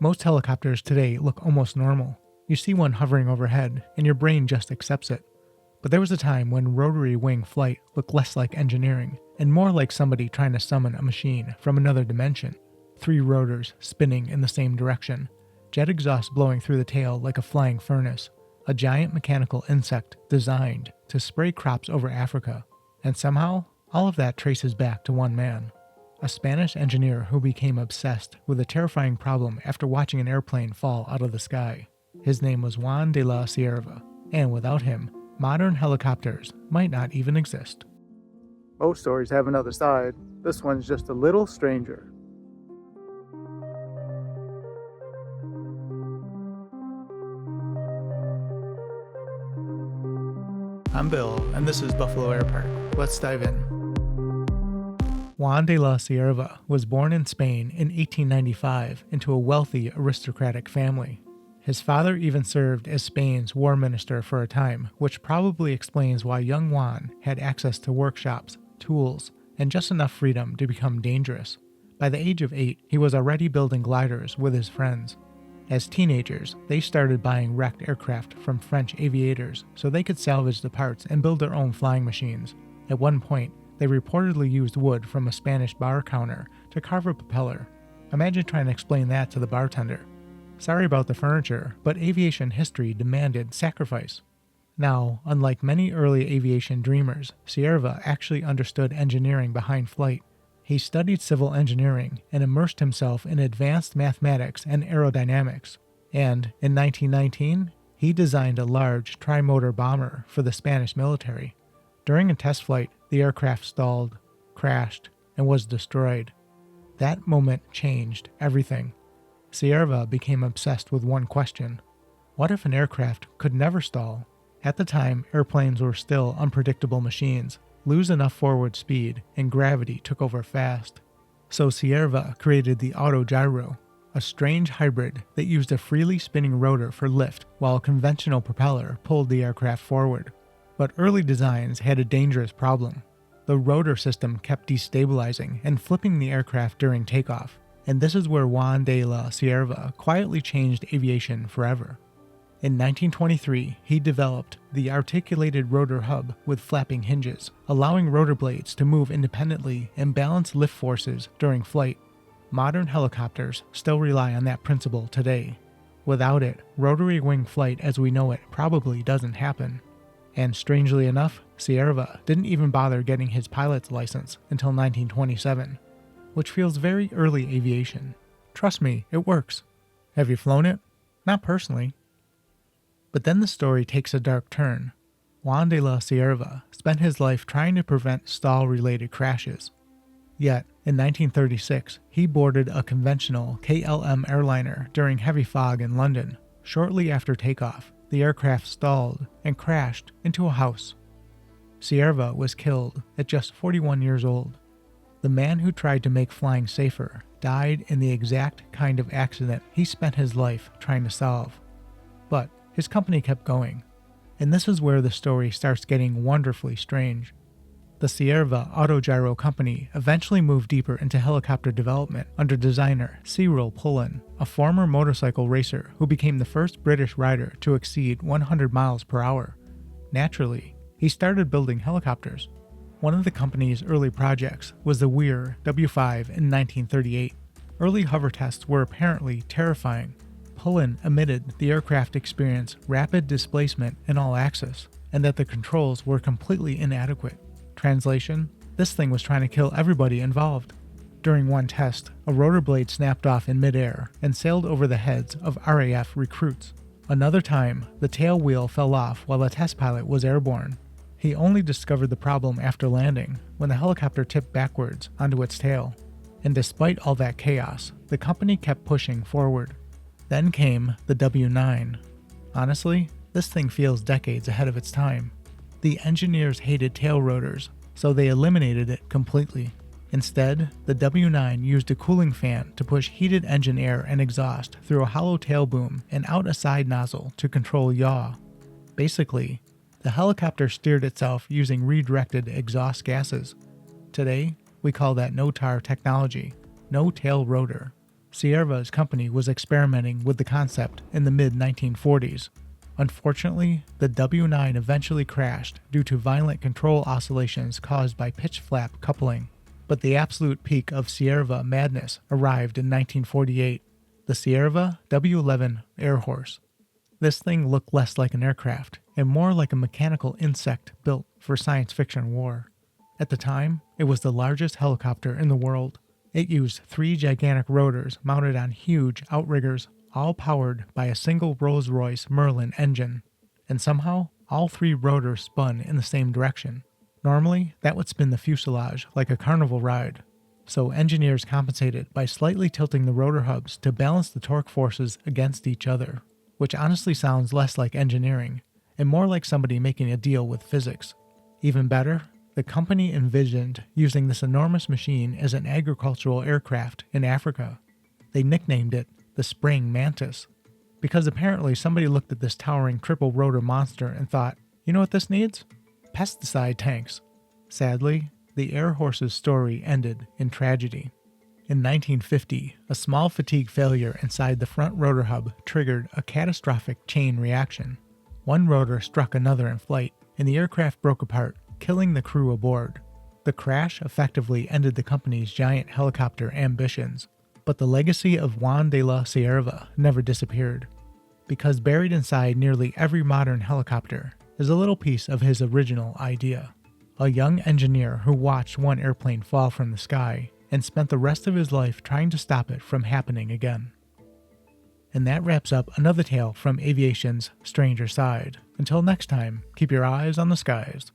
Most helicopters today look almost normal. You see one hovering overhead, and your brain just accepts it. But there was a time when rotary-wing flight looked less like engineering, and more like somebody trying to summon a machine from another dimension. 3 rotors spinning in the same direction, jet exhaust blowing through the tail like a flying furnace, a giant mechanical insect designed to spray crops over Africa. And somehow, all of that traces back to one man. A Spanish engineer who became obsessed with a terrifying problem after watching an airplane fall out of the sky. His name was Juan de la Cierva, and without him, modern helicopters might not even exist. Most stories have another side. This one's just a little stranger. I'm Bill, and this is Buffalo Air Park. Let's dive in. Juan de la Cierva was born in Spain in 1895 into a wealthy aristocratic family. His father even served as Spain's war minister for a time, which probably explains why young Juan had access to workshops, tools, and just enough freedom to become dangerous. By the age of 8, he was already building gliders with his friends. As teenagers, they started buying wrecked aircraft from French aviators so they could salvage the parts and build their own flying machines. At one point, they reportedly used wood from a Spanish bar counter to carve a propeller. Imagine trying to explain that to the bartender. Sorry about the furniture, but aviation history demanded sacrifice. Now, unlike many early aviation dreamers, Cierva actually understood engineering behind flight. He studied civil engineering and immersed himself in advanced mathematics and aerodynamics. And in 1919, he designed a large tri-motor bomber for the Spanish military. During a test flight, the aircraft stalled, crashed, and was destroyed. That moment changed everything. Cierva became obsessed with one question. What if an aircraft could never stall? At the time, airplanes were still unpredictable machines, lose enough forward speed, and gravity took over fast. So Cierva created the Autogyro, a strange hybrid that used a freely spinning rotor for lift while a conventional propeller pulled the aircraft forward. But early designs had a dangerous problem. The rotor system kept destabilizing and flipping the aircraft during takeoff. And this is where Juan de la Cierva quietly changed aviation forever. In 1923, he developed the articulated rotor hub with flapping hinges, allowing rotor blades to move independently and balance lift forces during flight. Modern helicopters still rely on that principle today. Without it, rotary-wing flight as we know it probably doesn't happen. And strangely enough, Cierva didn't even bother getting his pilot's license until 1927. Which feels very early aviation. Trust me, it works. Have you flown it? Not personally. But then the story takes a dark turn. Juan de la Cierva spent his life trying to prevent stall-related crashes. Yet, in 1936, he boarded a conventional KLM airliner during heavy fog in London. Shortly after takeoff, the aircraft stalled and crashed into a house. Cierva was killed at just 41 years old. The man who tried to make flying safer died in the exact kind of accident he spent his life trying to solve. But his company kept going, and this is where the story starts getting wonderfully strange. The Cierva Autogyro company eventually moved deeper into helicopter development under designer Cyril Pullen, a former motorcycle racer who became the first British rider to exceed 100 miles per hour. Naturally, he started building helicopters. One of the company's early projects was the Weir W5 in 1938. Early hover tests were apparently terrifying. Pullen admitted the aircraft experienced rapid displacement in all axis, and that the controls were completely inadequate. Translation: this thing was trying to kill everybody involved. During one test, a rotor blade snapped off in midair and sailed over the heads of RAF recruits. Another time, the tail wheel fell off while a test pilot was airborne. He only discovered the problem after landing, when the helicopter tipped backwards onto its tail. And despite all that chaos, the company kept pushing forward. Then came the W9. Honestly, this thing feels decades ahead of its time. The engineers hated tail rotors, so they eliminated it completely. Instead, the W9 used a cooling fan to push heated engine air and exhaust through a hollow tail boom and out a side nozzle to control yaw. Basically, the helicopter steered itself using redirected exhaust gases. Today, we call that no-tar technology, no tail rotor. Cierva's company was experimenting with the concept in the mid-1940s. Unfortunately, the W9 eventually crashed due to violent control oscillations caused by pitch flap coupling. But the absolute peak of Cierva madness arrived in 1948, the Cierva W.11 Air Horse. This thing looked less like an aircraft and more like a mechanical insect built for science fiction war. At the time, it was the largest helicopter in the world. It used 3 gigantic rotors mounted on huge outriggers, all powered by a single Rolls-Royce Merlin engine. And somehow, all 3 rotors spun in the same direction. Normally, that would spin the fuselage like a carnival ride. So engineers compensated by slightly tilting the rotor hubs to balance the torque forces against each other, which honestly sounds less like engineering and more like somebody making a deal with physics. Even better, the company envisioned using this enormous machine as an agricultural aircraft in Africa. They nicknamed it the Spring Mantis, because apparently somebody looked at this towering triple-rotor monster and thought, you know what this needs? Pesticide tanks. Sadly, the Air Horse's story ended in tragedy. In 1950, a small fatigue failure inside the front rotor hub triggered a catastrophic chain reaction. One rotor struck another in flight, and the aircraft broke apart, killing the crew aboard. The crash effectively ended the company's giant helicopter ambitions, but the legacy of Juan de la Cierva never disappeared, because buried inside nearly every modern helicopter is a little piece of his original idea. A young engineer who watched one airplane fall from the sky and spent the rest of his life trying to stop it from happening again. And that wraps up another tale from aviation's stranger side. Until next time, keep your eyes on the skies.